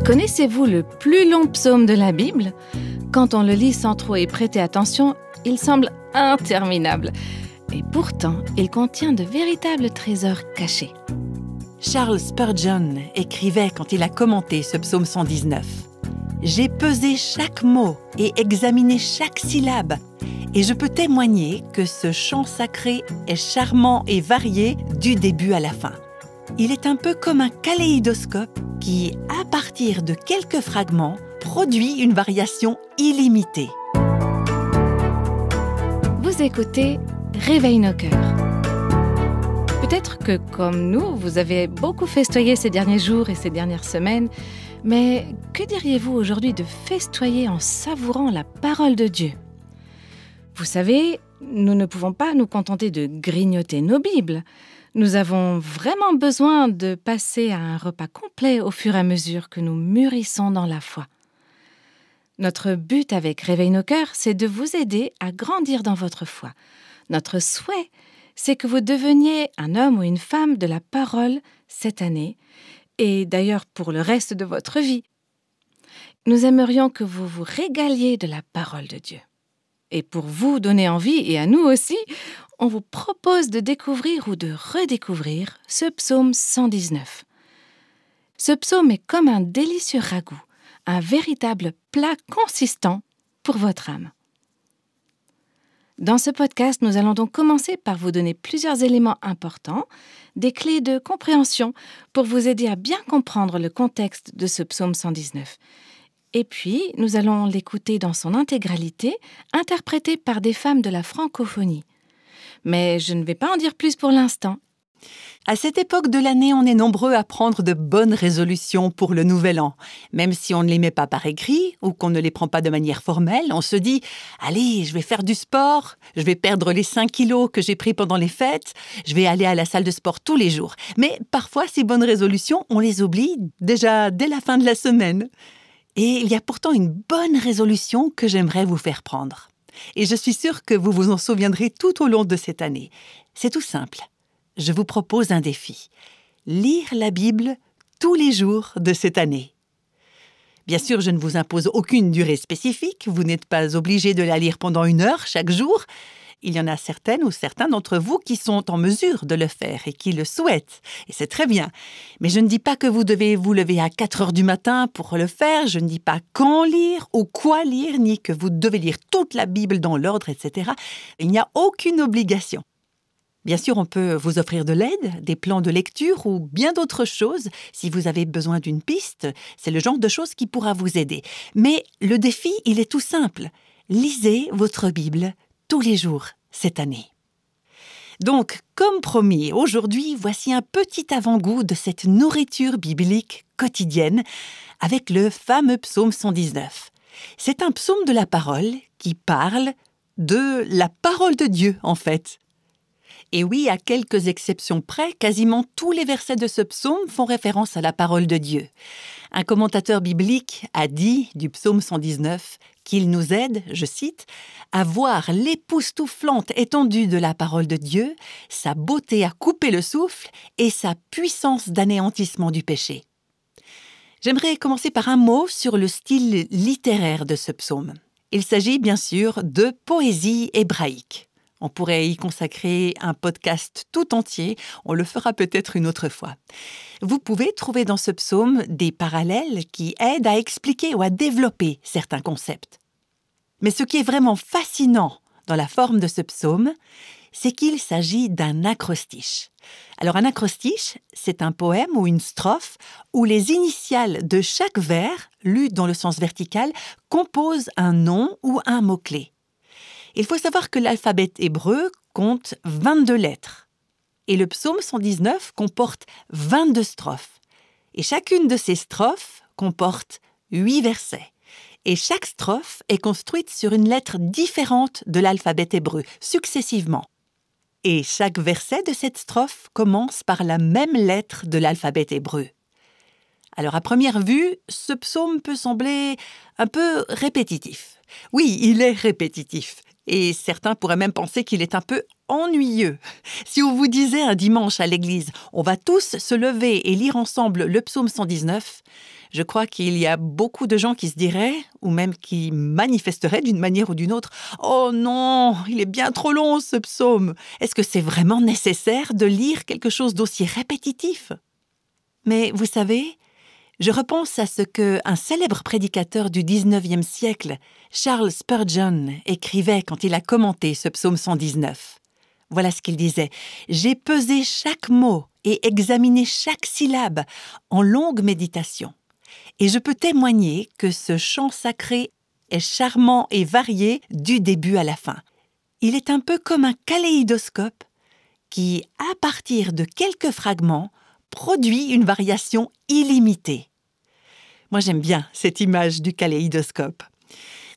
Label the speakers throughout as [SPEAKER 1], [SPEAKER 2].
[SPEAKER 1] Connaissez-vous le plus long psaume de la Bible ? Quand on le lit sans trop y prêter attention, il semble interminable. Et pourtant, il contient de véritables trésors cachés.
[SPEAKER 2] Charles Spurgeon écrivait quand il a commenté ce psaume 119. « J'ai pesé chaque mot et examiné chaque syllabe, et je peux témoigner que ce chant sacré est charmant et varié du début à la fin. Il est un peu comme un kaléidoscope qui, à partir de quelques fragments, produit une variation illimitée. »
[SPEAKER 1] Vous écoutez Réveille nos cœurs. Peut-être que, comme nous, vous avez beaucoup festoyé ces derniers jours et ces dernières semaines, mais que diriez-vous aujourd'hui de festoyer en savourant la parole de Dieu ? Vous savez, nous ne pouvons pas nous contenter de grignoter nos Bibles. Nous avons vraiment besoin de passer à un repas complet au fur et à mesure que nous mûrissons dans la foi. Notre but avec Réveille nos cœurs, c'est de vous aider à grandir dans votre foi. Notre souhait, c'est que vous deveniez un homme ou une femme de la parole cette année, et d'ailleurs pour le reste de votre vie. Nous aimerions que vous vous régaliez de la parole de Dieu. Et pour vous donner envie, et à nous aussi, on vous propose de découvrir ou de redécouvrir ce psaume 119. Ce psaume est comme un délicieux ragoût, un véritable plat consistant pour votre âme. Dans ce podcast, nous allons donc commencer par vous donner plusieurs éléments importants, des clés de compréhension pour vous aider à bien comprendre le contexte de ce psaume 119. Et puis, nous allons l'écouter dans son intégralité, interprété par des femmes de la francophonie. Mais je ne vais pas en dire plus pour l'instant.
[SPEAKER 2] À cette époque de l'année, on est nombreux à prendre de bonnes résolutions pour le nouvel an. Même si on ne les met pas par écrit ou qu'on ne les prend pas de manière formelle, on se dit « Allez, je vais faire du sport, je vais perdre les 5 kilos que j'ai pris pendant les fêtes, je vais aller à la salle de sport tous les jours. » Mais parfois, ces bonnes résolutions, on les oublie déjà dès la fin de la semaine. Et il y a pourtant une bonne résolution que j'aimerais vous faire prendre. Et je suis sûre que vous vous en souviendrez tout au long de cette année. C'est tout simple. Je vous propose un défi. Lire la Bible tous les jours de cette année. Bien sûr, je ne vous impose aucune durée spécifique. Vous n'êtes pas obligé de la lire pendant 1 heure chaque jour. Il y en a certaines ou certains d'entre vous qui sont en mesure de le faire et qui le souhaitent. Et c'est très bien. Mais je ne dis pas que vous devez vous lever à 4 heures du matin pour le faire. Je ne dis pas quand lire ou quoi lire, ni que vous devez lire toute la Bible dans l'ordre, etc. Il n'y a aucune obligation. Bien sûr, on peut vous offrir de l'aide, des plans de lecture ou bien d'autres choses. Si vous avez besoin d'une piste, c'est le genre de choses qui pourra vous aider. Mais le défi, il est tout simple. Lisez votre Bible tous les jours cette année. Donc, comme promis, aujourd'hui, voici un petit avant-goût de cette nourriture biblique quotidienne avec le fameux psaume 119. C'est un psaume de la parole qui parle de la parole de Dieu, en fait. Et oui, à quelques exceptions près, quasiment tous les versets de ce psaume font référence à la parole de Dieu. Un commentateur biblique a dit du psaume 119 qu'il nous aide, je cite, « à voir l'époustouflante étendue de la parole de Dieu, sa beauté à couper le souffle et sa puissance d'anéantissement du péché. » J'aimerais commencer par un mot sur le style littéraire de ce psaume. Il s'agit bien sûr de poésie hébraïque. On pourrait y consacrer un podcast tout entier, on le fera peut-être une autre fois. Vous pouvez trouver dans ce psaume des parallèles qui aident à expliquer ou à développer certains concepts. Mais ce qui est vraiment fascinant dans la forme de ce psaume, c'est qu'il s'agit d'un acrostiche. Alors un acrostiche, c'est un poème ou une strophe où les initiales de chaque vers, lues dans le sens vertical, composent un nom ou un mot-clé. Il faut savoir que l'alphabet hébreu compte 22 lettres. Et le psaume 119 comporte 22 strophes. Et chacune de ces strophes comporte 8 versets. Et chaque strophe est construite sur une lettre différente de l'alphabet hébreu, successivement. Et chaque verset de cette strophe commence par la même lettre de l'alphabet hébreu. Alors à première vue, ce psaume peut sembler un peu répétitif. Oui, il est répétitif. Et certains pourraient même penser qu'il est un peu ennuyeux. Si on vous disait un dimanche à l'église, on va tous se lever et lire ensemble le psaume 119, Je crois qu'il y a beaucoup de gens qui se diraient, ou même qui manifesteraient d'une manière ou d'une autre, « Oh non, il est bien trop long ce psaume. Est-ce que c'est vraiment nécessaire de lire quelque chose d'aussi répétitif ?» Mais vous savez, je repense à ce qu'un célèbre prédicateur du XIXe siècle, Charles Spurgeon, écrivait quand il a commenté ce psaume 119. Voilà ce qu'il disait. « J'ai pesé chaque mot et examiné chaque syllabe en longue méditation. Et je peux témoigner que ce chant sacré est charmant et varié du début à la fin. Il est un peu comme un kaléidoscope qui, à partir de quelques fragments, produit une variation illimitée. » Moi, j'aime bien cette image du kaléidoscope.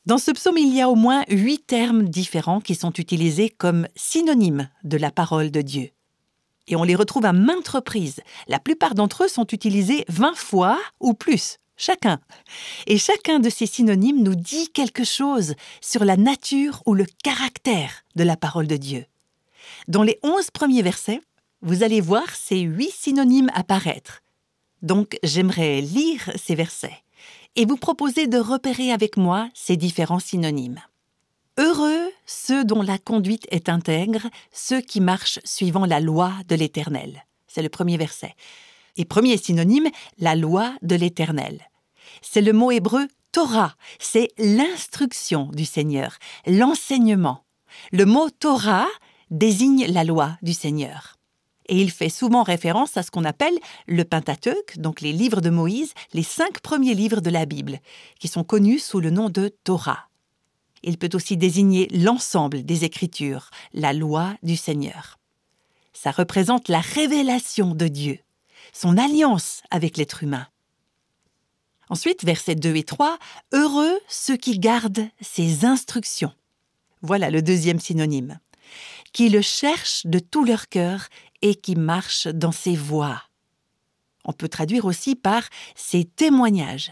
[SPEAKER 2] Dans ce psaume, il y a au moins 8 termes différents qui sont utilisés comme synonymes de la parole de Dieu. Et on les retrouve à maintes reprises. La plupart d'entre eux sont utilisés 20 fois ou plus, chacun. Et chacun de ces synonymes nous dit quelque chose sur la nature ou le caractère de la parole de Dieu. Dans les 11 premiers versets, vous allez voir ces 8 synonymes apparaître. Donc, j'aimerais lire ces versets et vous proposer de repérer avec moi ces différents synonymes. Heureux ceux dont la conduite est intègre, ceux qui marchent suivant la loi de l'Éternel. C'est le premier verset. Et premier synonyme, la loi de l'Éternel. C'est le mot hébreu Torah, c'est l'instruction du Seigneur, l'enseignement. Le mot Torah désigne la loi du Seigneur. Et il fait souvent référence à ce qu'on appelle le Pentateuque, donc les livres de Moïse, les 5 premiers livres de la Bible, qui sont connus sous le nom de Torah. Il peut aussi désigner l'ensemble des Écritures, la loi du Seigneur. Ça représente la révélation de Dieu, son alliance avec l'être humain. Ensuite, versets 2 et 3, « Heureux ceux qui gardent ses instructions ». Voilà le deuxième synonyme. « Qui le cherchent de tout leur cœur et qui marchent dans ses voies ». On peut traduire aussi par « ses témoignages ».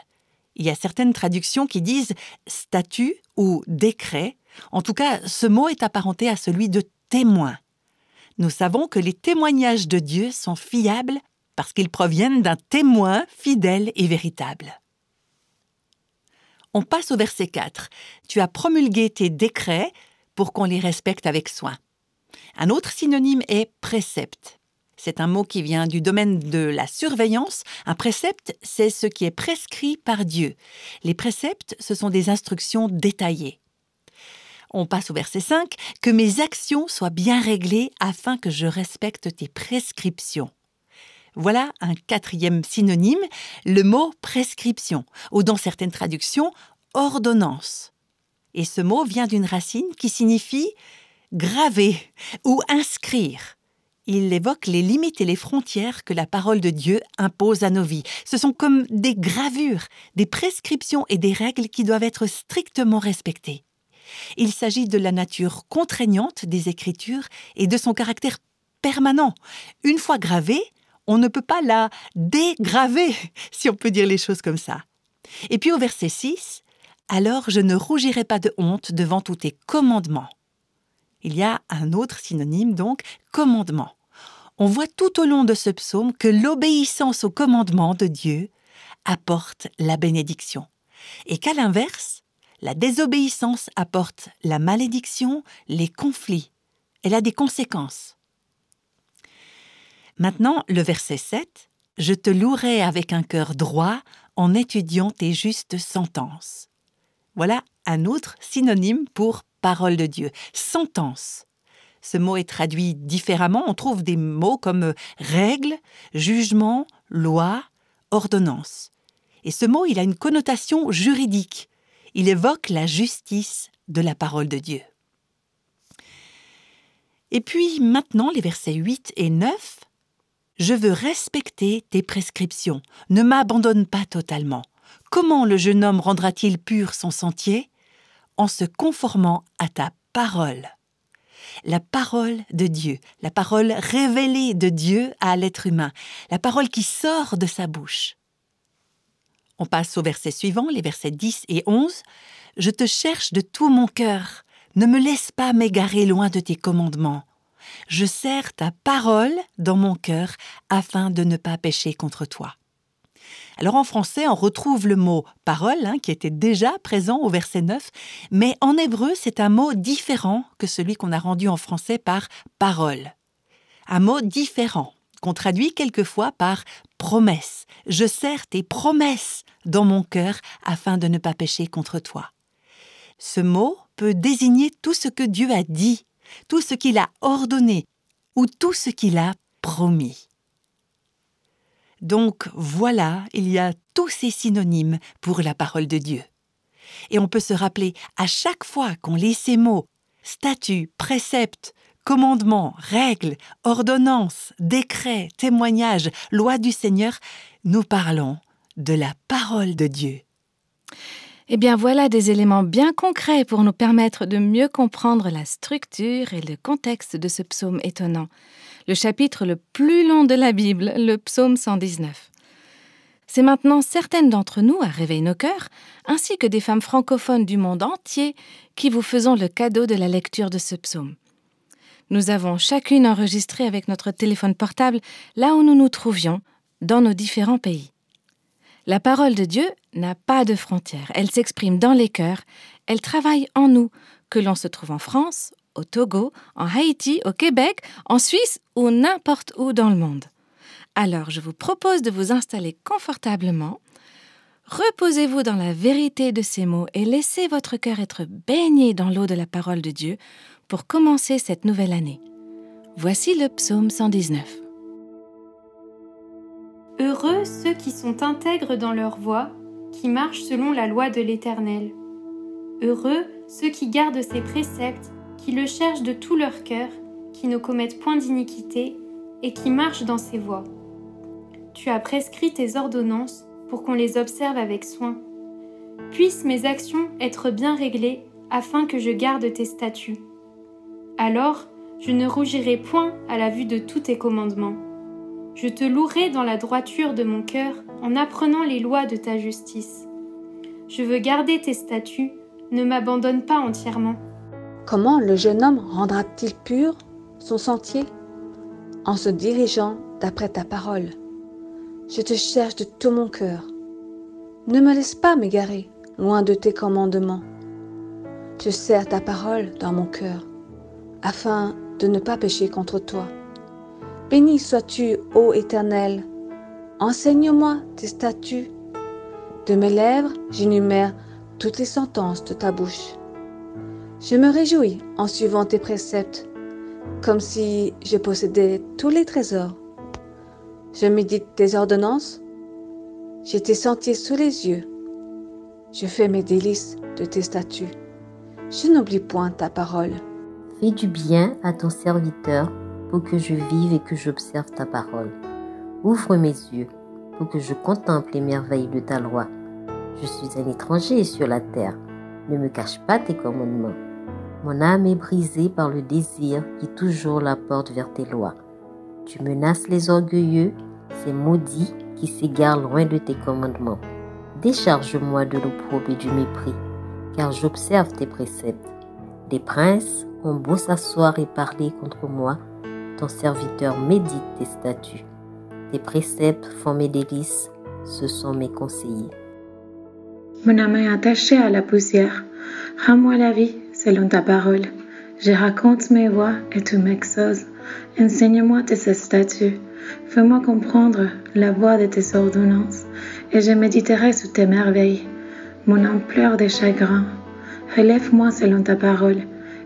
[SPEAKER 2] Il y a certaines traductions qui disent « statut » ou « décret ». En tout cas, ce mot est apparenté à celui de « témoin ». Nous savons que les témoignages de Dieu sont fiables parce qu'ils proviennent d'un témoin fidèle et véritable. On passe au verset 4. « Tu as promulgué tes décrets pour qu'on les respecte avec soin ». Un autre synonyme est « précepte ». C'est un mot qui vient du domaine de la surveillance. Un précepte, c'est ce qui est prescrit par Dieu. Les préceptes, ce sont des instructions détaillées. On passe au verset 5. « Que mes actions soient bien réglées afin que je respecte tes prescriptions ». Voilà un 4e synonyme, le mot « prescription » ou dans certaines traductions « ordonnance ». Et ce mot vient d'une racine qui signifie « graver » ou « inscrire ». Il évoque les limites et les frontières que la parole de Dieu impose à nos vies. Ce sont comme des gravures, des prescriptions et des règles qui doivent être strictement respectées. Il s'agit de la nature contraignante des Écritures et de son caractère permanent. Une fois gravée, on ne peut pas la dégraver, si on peut dire les choses comme ça. Et puis au verset 6, « Alors je ne rougirai pas de honte devant tous tes commandements ». Il y a un autre synonyme, donc, commandement. On voit tout au long de ce psaume que l'obéissance aux commandements de Dieu apporte la bénédiction. Et qu'à l'inverse, la désobéissance apporte la malédiction, les conflits. Elle a des conséquences. Maintenant, le verset 7. « Je te louerai avec un cœur droit en étudiant tes justes sentences ». Voilà un autre synonyme pour parole de Dieu, sentence. Ce mot est traduit différemment. On trouve des mots comme règle, jugement, loi, ordonnance. Et ce mot, il a une connotation juridique. Il évoque la justice de la parole de Dieu. Et puis maintenant, les versets 8 et 9. « Je veux respecter tes prescriptions. Ne m'abandonne pas totalement. Comment le jeune homme rendra-t-il pur son sentier ? En se conformant à ta parole. » La parole de Dieu, la parole révélée de Dieu à l'être humain, la parole qui sort de sa bouche. On passe au verset suivant, les versets 10 et 11. « Je te cherche de tout mon cœur. Ne me laisse pas m'égarer loin de tes commandements. Je serre ta parole dans mon cœur afin de ne pas pécher contre toi. » Alors en français, on retrouve le mot « parole » qui était déjà présent au verset 9, mais en hébreu, c'est un mot différent que celui qu'on a rendu en français par « parole ». Un mot différent, qu'on traduit quelquefois par « promesse ». « Je serre tes promesses dans mon cœur afin de ne pas pécher contre toi ». Ce mot peut désigner tout ce que Dieu a dit, tout ce qu'il a ordonné ou tout ce qu'il a promis. Donc voilà, il y a tous ces synonymes pour la parole de Dieu. Et on peut se rappeler à chaque fois qu'on lit ces mots, statut, précepte, commandement, règles, ordonnances, décrets, témoignages, loi du Seigneur, nous parlons de la parole de Dieu.
[SPEAKER 1] Eh bien voilà des éléments bien concrets pour nous permettre de mieux comprendre la structure et le contexte de ce psaume étonnant, le chapitre le plus long de la Bible, le psaume 119. C'est maintenant certaines d'entre nous à Réveil nos cœurs, ainsi que des femmes francophones du monde entier, qui vous faisons le cadeau de la lecture de ce psaume. Nous avons chacune enregistré avec notre téléphone portable là où nous nous trouvions, dans nos différents pays. La parole de Dieu n'a pas de frontières, elle s'exprime dans les cœurs, elle travaille en nous, que l'on se trouve en France, au Togo, en Haïti, au Québec, en Suisse ou n'importe où dans le monde. Alors je vous propose de vous installer confortablement, reposez-vous dans la vérité de ces mots et laissez votre cœur être baigné dans l'eau de la parole de Dieu pour commencer cette nouvelle année. Voici le psaume 119.
[SPEAKER 3] Heureux ceux qui sont intègres dans leur voie, qui marchent selon la loi de l'Éternel. Heureux ceux qui gardent ses préceptes, qui le cherchent de tout leur cœur, qui ne commettent point d'iniquité et qui marchent dans ses voies. Tu as prescrit tes ordonnances pour qu'on les observe avec soin. Puissent mes actions être bien réglées afin que je garde tes statuts. Alors, je ne rougirai point à la vue de tous tes commandements. Je te louerai dans la droiture de mon cœur en apprenant les lois de ta justice. Je veux garder tes statuts, ne m'abandonne pas entièrement.
[SPEAKER 4] Comment le jeune homme rendra-t-il pur son sentier? En se dirigeant d'après ta parole. Je te cherche de tout mon cœur. Ne me laisse pas m'égarer loin de tes commandements. Je serre ta parole dans mon cœur, afin de ne pas pécher contre toi. Béni sois-tu, ô Éternel, enseigne-moi tes statuts. De mes lèvres, j'énumère toutes les sentences de ta bouche. Je me réjouis en suivant tes préceptes, comme si je possédais tous les trésors. Je médite tes ordonnances, j'ai tes sentiers sous les yeux. Je fais mes délices de tes statuts. Je n'oublie point ta parole.
[SPEAKER 5] Fais du bien à ton serviteur pour que je vive et que j'observe ta parole. Ouvre mes yeux pour que je contemple les merveilles de ta loi. Je suis un étranger sur la terre. Ne me cache pas tes commandements. Mon âme est brisée par le désir qui toujours la porte vers tes lois. Tu menaces les orgueilleux, ces maudits qui s'égarent loin de tes commandements. Décharge-moi de l'opprobre et du mépris, car j'observe tes préceptes. Des princes ont beau s'asseoir et parler contre moi, ton serviteur médite tes statuts. Tes préceptes font mes délices, ce sont mes conseillers.
[SPEAKER 6] Mon âme est attachée à la poussière. Rends-moi la vie selon ta parole. Je raconte mes voies et tu m'exauces. Enseigne-moi tes statuts. Fais-moi comprendre la voie de tes ordonnances, et je méditerai sur tes merveilles. Mon âme pleure de chagrin. Relève-moi selon ta parole.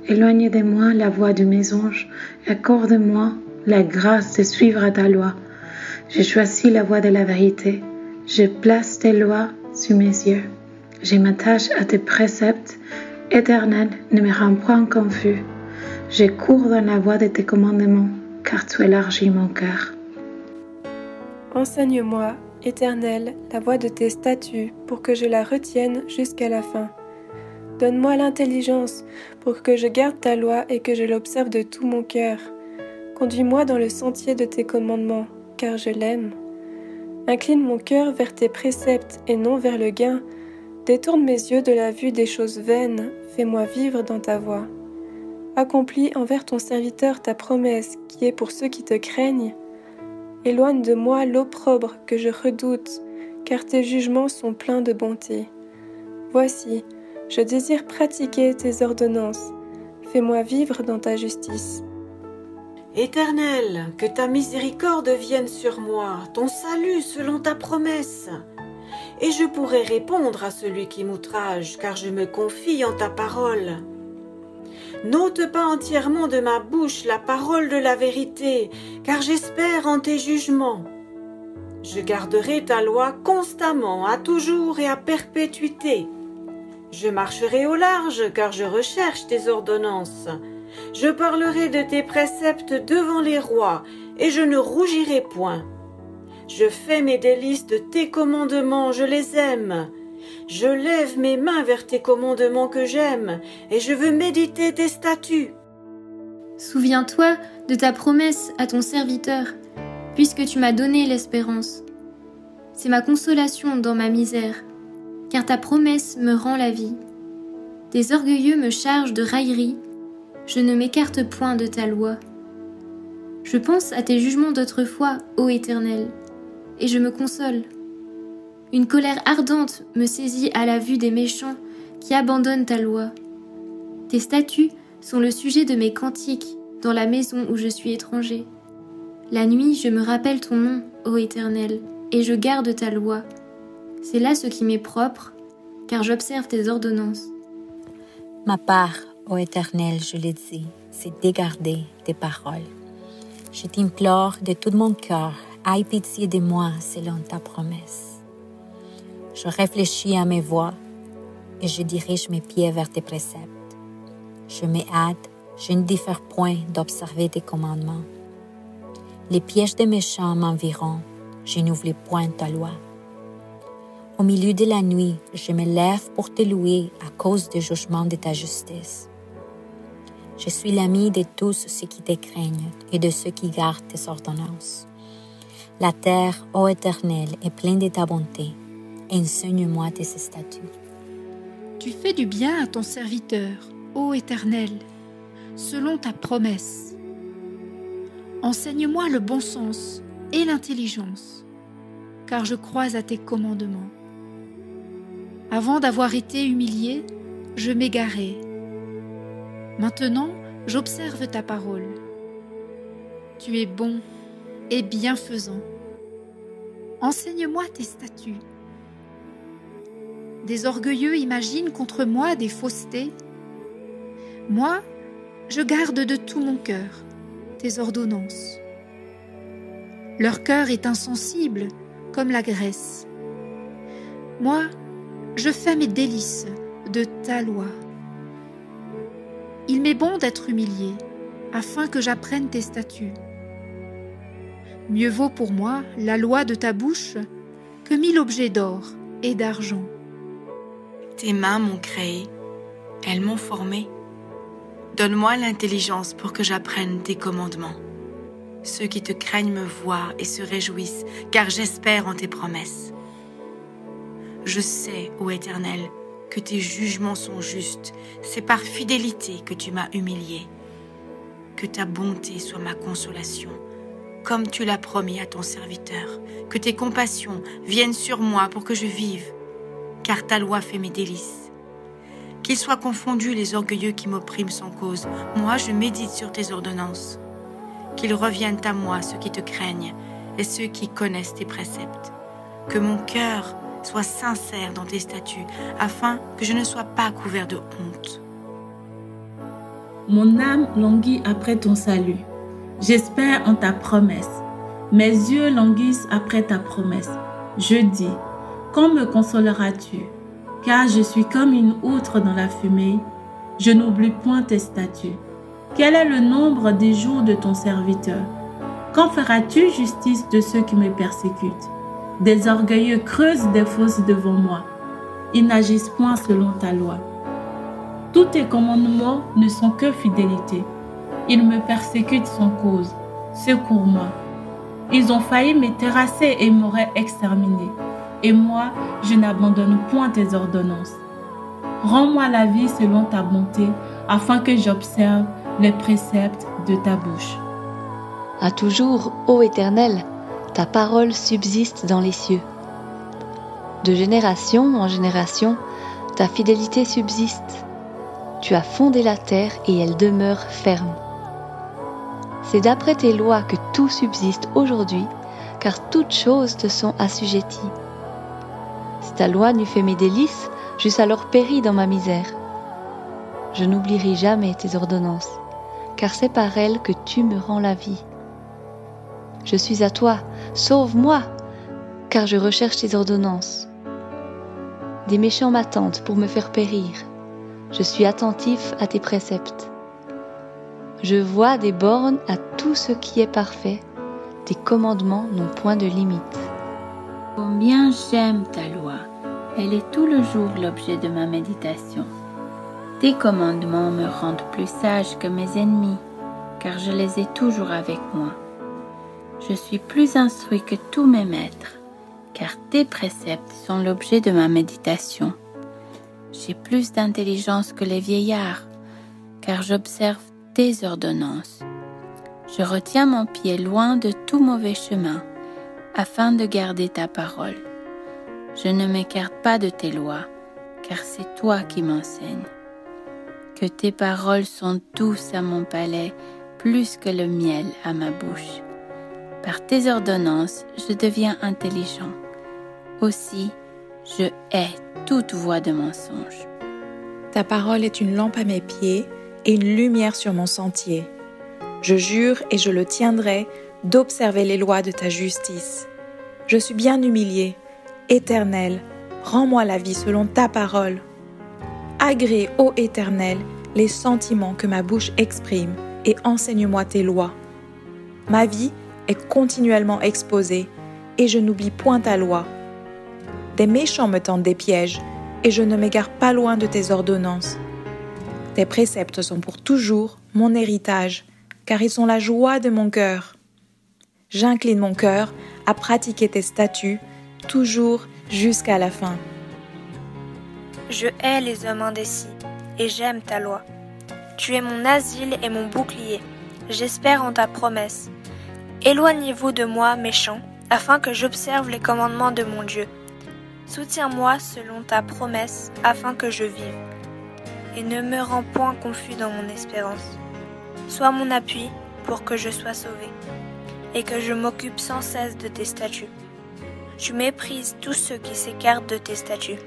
[SPEAKER 6] Éloigne de moi la voie du mensonge. Accorde-moi la grâce de suivre ta loi. Je choisis la voie de la vérité. Je place tes lois sur mes yeux. Je m'attache à tes préceptes. Éternel, ne me rends point confus. Je cours dans la voie de tes commandements, car tu élargis mon cœur.
[SPEAKER 7] Enseigne-moi, Éternel, la voie de tes statuts, pour que je la retienne jusqu'à la fin. Donne-moi l'intelligence pour que je garde ta loi et que je l'observe de tout mon cœur. Conduis-moi dans le sentier de tes commandements, car je l'aime. Incline mon cœur vers tes préceptes et non vers le gain. Détourne mes yeux de la vue des choses vaines, fais-moi vivre dans ta voie. Accomplis envers ton serviteur ta promesse qui est pour ceux qui te craignent. Éloigne de moi l'opprobre que je redoute, car tes jugements sont pleins de bonté. Voici, je désire pratiquer tes ordonnances. Fais-moi vivre dans ta justice.
[SPEAKER 8] Éternel, que ta miséricorde vienne sur moi, ton salut selon ta promesse. Et je pourrai répondre à celui qui m'outrage, car je me confie en ta parole. N'ôte pas entièrement de ma bouche la parole de la vérité, car j'espère en tes jugements. Je garderai ta loi constamment, à toujours et à perpétuité. Je marcherai au large, car je recherche tes ordonnances. Je parlerai de tes préceptes devant les rois, et je ne rougirai point. Je fais mes délices de tes commandements, je les aime. Je lève mes mains vers tes commandements que j'aime, et je veux méditer tes statuts.
[SPEAKER 3] Souviens-toi de ta promesse à ton serviteur, puisque tu m'as donné l'espérance. C'est ma consolation dans ma misère, car ta promesse me rend la vie. Des orgueilleux me chargent de railleries, je ne m'écarte point de ta loi. Je pense à tes jugements d'autrefois, ô Éternel, et je me console. Une colère ardente me saisit à la vue des méchants qui abandonnent ta loi. Tes statuts sont le sujet de mes cantiques dans la maison où je suis étranger. La nuit, je me rappelle ton nom, ô Éternel, et je garde ta loi. C'est là ce qui m'est propre, car j'observe tes ordonnances.
[SPEAKER 9] Ma part, ô Éternel, je le dis, c'est de garder tes paroles. Je t'implore de tout mon cœur, aie pitié de moi selon ta promesse. Je réfléchis à mes voies et je dirige mes pieds vers tes préceptes. Je me hâte, je ne diffère point d'observer tes commandements. Les pièges des méchants m'environnent, je n'oublie point ta loi. Au milieu de la nuit, je me lève pour te louer à cause du jugement de ta justice. Je suis l'ami de tous ceux qui te craignent et de ceux qui gardent tes ordonnances. La terre, ô Éternel, est pleine de ta bonté. Enseigne-moi tes statuts.
[SPEAKER 10] Tu fais du bien à ton serviteur, ô Éternel, selon ta promesse. Enseigne-moi le bon sens et l'intelligence, car je crois à tes commandements. Avant d'avoir été humilié, je m'égarais. Maintenant, j'observe ta parole. Tu es bon et bienfaisant. Enseigne-moi tes statuts. Des orgueilleux imaginent contre moi des faussetés. Moi, je garde de tout mon cœur tes ordonnances. Leur cœur est insensible comme la graisse. Moi, je fais mes délices de ta loi. Il m'est bon d'être humilié, afin que j'apprenne tes statuts. Mieux vaut pour moi la loi de ta bouche que 1000 objets d'or et d'argent.
[SPEAKER 11] Tes mains m'ont créé, elles m'ont formé. Donne-moi l'intelligence pour que j'apprenne tes commandements. Ceux qui te craignent me voient et se réjouissent, car j'espère en tes promesses. Je sais, ô Éternel, que tes jugements sont justes. C'est par fidélité que tu m'as humilié. Que ta bonté soit ma consolation, comme tu l'as promis à ton serviteur. Que tes compassions viennent sur moi pour que je vive, car ta loi fait mes délices. Qu'ils soient confondus les orgueilleux qui m'oppriment sans cause. Moi, je médite sur tes ordonnances. Qu'ils reviennent à moi ceux qui te craignent et ceux qui connaissent tes préceptes. Que mon cœur soit sincère dans tes statuts, afin que je ne sois pas couvert de honte.
[SPEAKER 6] Mon âme languit après ton salut. J'espère en ta promesse. Mes yeux languissent après ta promesse. Je dis, quand me consoleras-tu? Car je suis comme une outre dans la fumée. Je n'oublie point tes statuts. Quel est le nombre des jours de ton serviteur? Quand feras-tu justice de ceux qui me persécutent? Des orgueilleux creusent des fosses devant moi. Ils n'agissent point selon ta loi. Tous tes commandements ne sont que fidélité. Ils me persécutent sans cause. Secours-moi. Ils ont failli me terrasser et m'auraient exterminé. Et moi, je n'abandonne point tes ordonnances. Rends-moi la vie selon ta bonté, afin que j'observe les préceptes de ta bouche.
[SPEAKER 4] À toujours, ô Éternel, ta parole subsiste dans les cieux.
[SPEAKER 12] De génération en génération, ta fidélité subsiste. Tu as fondé la terre et elle demeure ferme. C'est d'après tes lois que tout subsiste aujourd'hui, car toutes choses te sont assujetties. Si ta loi n'eût fait mes délices, j'eusse alors péri dans ma misère. Je n'oublierai jamais tes ordonnances, car c'est par elles que tu me rends la vie. Je suis à toi, sauve-moi, car je recherche tes ordonnances. Des méchants m'attendent pour me faire périr. Je suis attentif à tes préceptes. Je vois des bornes à tout ce qui est parfait. Tes commandements n'ont point de limite.
[SPEAKER 13] Combien j'aime ta loi. Elle est tout le jour l'objet de ma méditation. Tes commandements me rendent plus sage que mes ennemis, car je les ai toujours avec moi. Je suis plus instruit que tous mes maîtres, car tes préceptes sont l'objet de ma méditation. J'ai plus d'intelligence que les vieillards, car j'observe tes ordonnances. Je retiens mon pied loin de tout mauvais chemin, afin de garder ta parole. Je ne m'écarte pas de tes lois, car c'est toi qui m'enseignes. Que tes paroles sont douces à mon palais, plus que le miel à ma bouche. Par tes ordonnances, je deviens intelligent. Aussi, je hais toute voix de mensonge.
[SPEAKER 14] Ta parole est une lampe à mes pieds et une lumière sur mon sentier. Je jure et je le tiendrai d'observer les lois de ta justice. Je suis bien humilié. Éternel, rends-moi la vie selon ta parole. Agrée, ô Éternel, les sentiments que ma bouche exprime et enseigne-moi tes lois. Ma vie est continuellement exposée et je n'oublie point ta loi. Des méchants me tendent des pièges et je ne m'égare pas loin de tes ordonnances. Tes préceptes sont pour toujours mon héritage, car ils sont la joie de mon cœur. J'incline mon cœur à pratiquer tes statuts, toujours jusqu'à la fin.
[SPEAKER 15] Je hais les hommes indécis, et j'aime ta loi. Tu es mon asile et mon bouclier. J'espère en ta promesse. Éloignez-vous de moi, méchants, afin que j'observe les commandements de mon Dieu. Soutiens-moi selon ta promesse, afin que je vive. Et ne me rends point confus dans mon espérance. Sois mon appui pour que je sois sauvé, et que je m'occupe sans cesse de tes statuts. Tu méprises tous ceux qui s'écartent de tes statuts,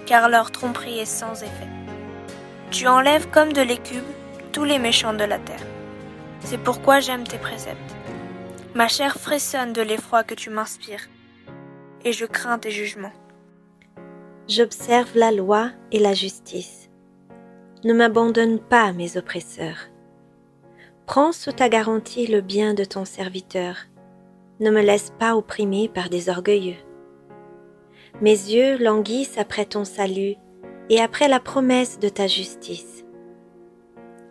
[SPEAKER 15] car leur tromperie est sans effet. Tu enlèves comme de l'écume tous les méchants de la terre. C'est pourquoi j'aime tes préceptes. Ma chair frissonne de l'effroi que tu m'inspires, et je crains tes jugements.
[SPEAKER 16] J'observe la loi et la justice. Ne m'abandonne pas à mes oppresseurs. Prends sous ta garantie le bien de ton serviteur. Ne me laisse pas opprimer par des orgueilleux. Mes yeux languissent après ton salut et après la promesse de ta justice.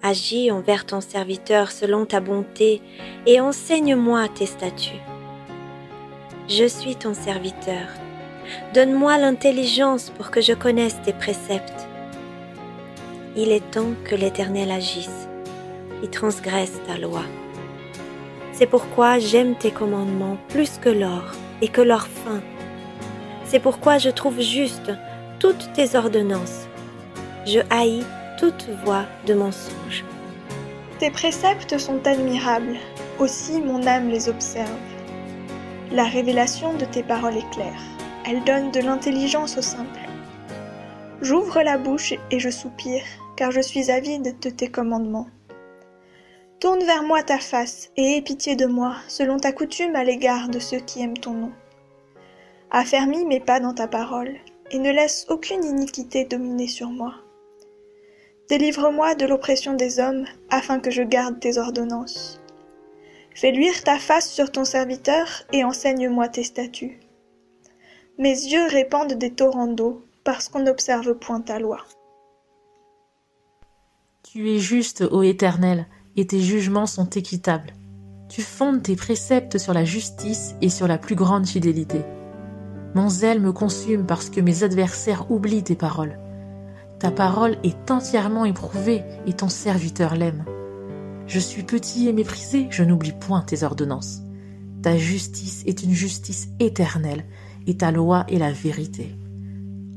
[SPEAKER 16] Agis envers ton serviteur selon ta bonté et enseigne-moi tes statuts. Je suis ton serviteur. Donne-moi l'intelligence pour que je connaisse tes préceptes. Il est temps que l'Éternel agisse. Il transgresse ta loi. C'est pourquoi j'aime tes commandements plus que l'or et que l'or fin. C'est pourquoi je trouve juste toutes tes ordonnances. Je haïs toute voie de mensonge.
[SPEAKER 17] Tes préceptes sont admirables, aussi mon âme les observe. La révélation de tes paroles est claire, elle donne de l'intelligence au simple. J'ouvre la bouche et je soupire, car je suis avide de tes commandements. Tourne vers moi ta face et aie pitié de moi, selon ta coutume à l'égard de ceux qui aiment ton nom. Affermis mes pas dans ta parole, et ne laisse aucune iniquité dominer sur moi. Délivre-moi de l'oppression des hommes, afin que je garde tes ordonnances. Fais luire ta face sur ton serviteur, et enseigne-moi tes statuts. Mes yeux répandent des torrents d'eau, parce qu'on n'observe point ta loi.
[SPEAKER 18] Tu es juste, ô Éternel, et tes jugements sont équitables. Tu fondes tes préceptes sur la justice et sur la plus grande fidélité. Mon zèle me consume parce que mes adversaires oublient tes paroles. Ta parole est entièrement éprouvée et ton serviteur l'aime. Je suis petit et méprisé, je n'oublie point tes ordonnances. Ta justice est une justice éternelle et ta loi est la vérité.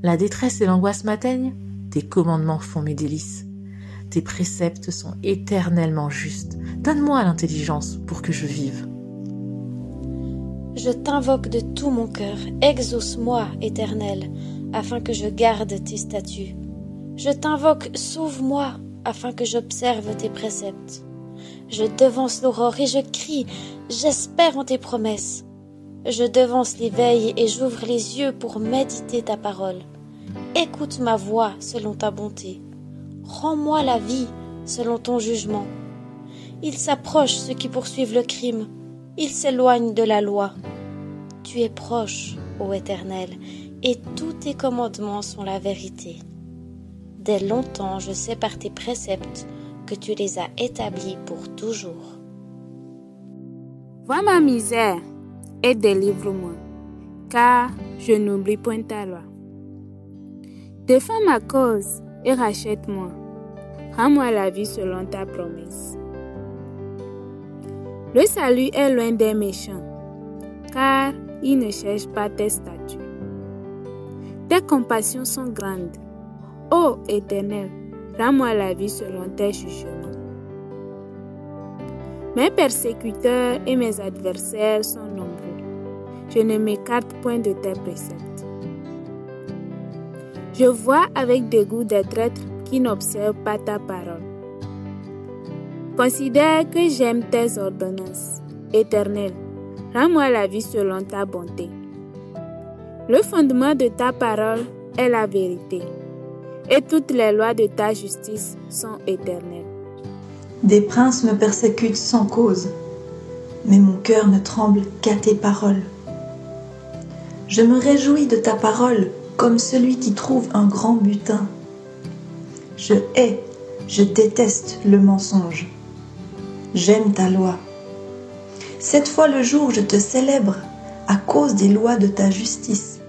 [SPEAKER 18] La détresse et l'angoisse m'atteignent, tes commandements font mes délices. Tes préceptes sont éternellement justes. Donne-moi l'intelligence pour que je vive.
[SPEAKER 19] Je t'invoque de tout mon cœur, exauce-moi, Éternel, afin que je garde tes statuts. Je t'invoque, sauve-moi, afin que j'observe tes préceptes. Je devance l'aurore et je crie, j'espère en tes promesses. Je devance l'éveil et j'ouvre les yeux pour méditer ta parole. Écoute ma voix selon ta bonté. Rends-moi la vie selon ton jugement. Ils s'approchent ceux qui poursuivent le crime. Ils s'éloignent de la loi. Tu es proche, ô Éternel, et tous tes commandements sont la vérité. Dès longtemps, je sais par tes préceptes que tu les as établis pour toujours.
[SPEAKER 20] Vois ma misère et délivre-moi, car je n'oublie point ta loi. Défends ma cause et rachète-moi. Rends-moi la vie selon ta promesse. Le salut est loin des méchants, car ils ne cherchent pas tes statuts. Tes compassions sont grandes. Ô Éternel, rends-moi la vie selon tes jugements. Mes persécuteurs et mes adversaires sont nombreux. Je ne m'écarte point de tes préceptes. Je vois avec dégoût des traîtres qui n'observent pas ta parole. Considère que j'aime tes ordonnances. Éternel, rends-moi la vie selon ta bonté. Le fondement de ta parole est la vérité, et toutes les lois de ta justice sont éternelles.
[SPEAKER 21] Des princes me persécutent sans cause, mais mon cœur ne tremble qu'à tes paroles. Je me réjouis de ta parole comme celui qui trouve un grand butin. Je hais, je déteste le mensonge. J'aime ta loi. 7 fois le jour, je te célèbre à cause des lois de ta justice.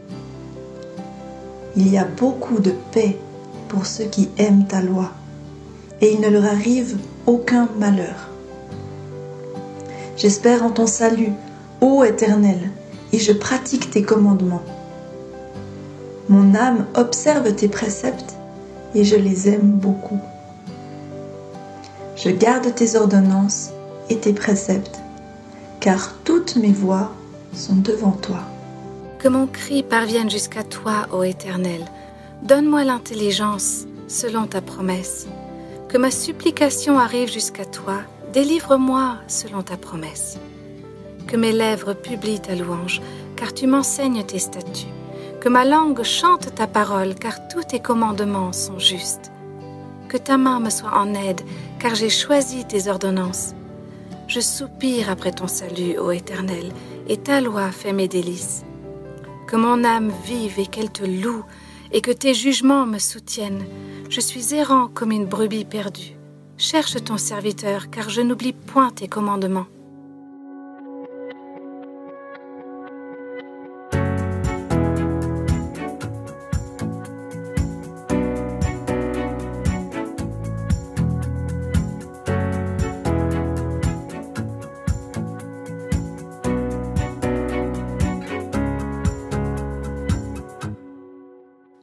[SPEAKER 21] Il y a beaucoup de paix pour ceux qui aiment ta loi, et il ne leur arrive aucun malheur. J'espère en ton salut, ô Éternel, et je pratique tes commandements. Mon âme observe tes préceptes, et je les aime beaucoup. Je garde tes ordonnances et tes préceptes, car toutes mes voies sont devant toi.
[SPEAKER 1] Que mon cri parvienne jusqu'à toi, ô Éternel. Donne-moi l'intelligence selon ta promesse. Que ma supplication arrive jusqu'à toi. Délivre-moi selon ta promesse. Que mes lèvres publient ta louange, car tu m'enseignes tes statuts. Que ma langue chante ta parole, car tous tes commandements sont justes. Que ta main me soit en aide, car j'ai choisi tes ordonnances. Je soupire après ton salut, ô Éternel, et ta loi fait mes délices. Que mon âme vive et qu'elle te loue, et que tes jugements me soutiennent. Je suis errant comme une brebis perdue. Cherche ton serviteur, car je n'oublie point tes commandements.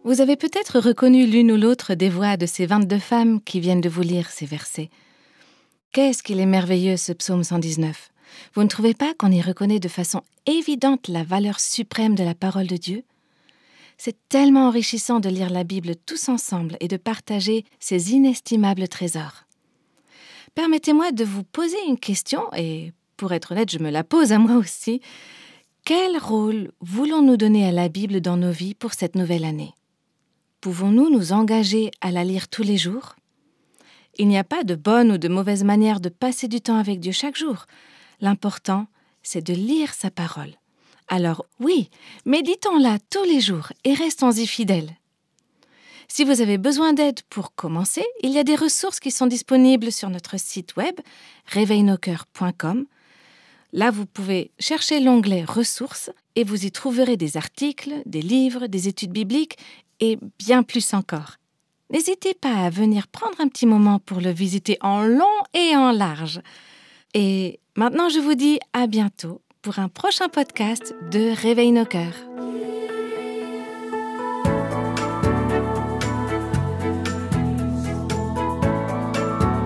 [SPEAKER 1] Vous avez peut-être reconnu l'une ou l'autre des voix de ces 22 femmes qui viennent de vous lire ces versets. Qu'est-ce qu'il est merveilleux ce psaume 119 ? Vous ne trouvez pas qu'on y reconnaît de façon évidente la valeur suprême de la parole de Dieu ? C'est tellement enrichissant de lire la Bible tous ensemble et de partager ces inestimables trésors. Permettez-moi de vous poser une question, et pour être honnête, je me la pose à moi aussi. Quel rôle voulons-nous donner à la Bible dans nos vies pour cette nouvelle année ? Pouvons-nous nous engager à la lire tous les jours ? Il n'y a pas de bonne ou de mauvaise manière de passer du temps avec Dieu chaque jour. L'important, c'est de lire sa parole. Alors oui, méditons-la tous les jours et restons-y fidèles. Si vous avez besoin d'aide pour commencer, il y a des ressources qui sont disponibles sur notre site web réveilnoscoeurs.com. Là, vous pouvez chercher l'onglet « Ressources » et vous y trouverez des articles, des livres, des études bibliques et bien plus encore. N'hésitez pas à venir prendre un petit moment pour le visiter en long et en large. Et maintenant, je vous dis à bientôt pour un prochain podcast de Réveille nos cœurs.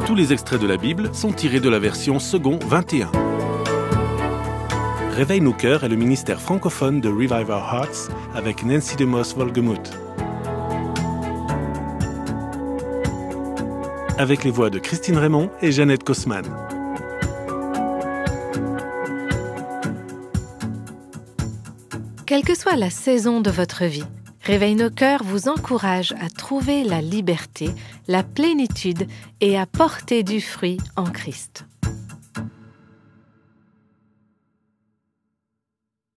[SPEAKER 2] Tous les extraits de la Bible sont tirés de la version second 21. Réveille nos cœurs est le ministère francophone de Revive Our Hearts avec Nancy DeMoss Wolgemuth. Avec les voix de Christine Raymond et Jeannette Kosman.
[SPEAKER 1] Quelle que soit la saison de votre vie, Réveille nos cœurs vous encourage à trouver la liberté, la plénitude et à porter du fruit en Christ.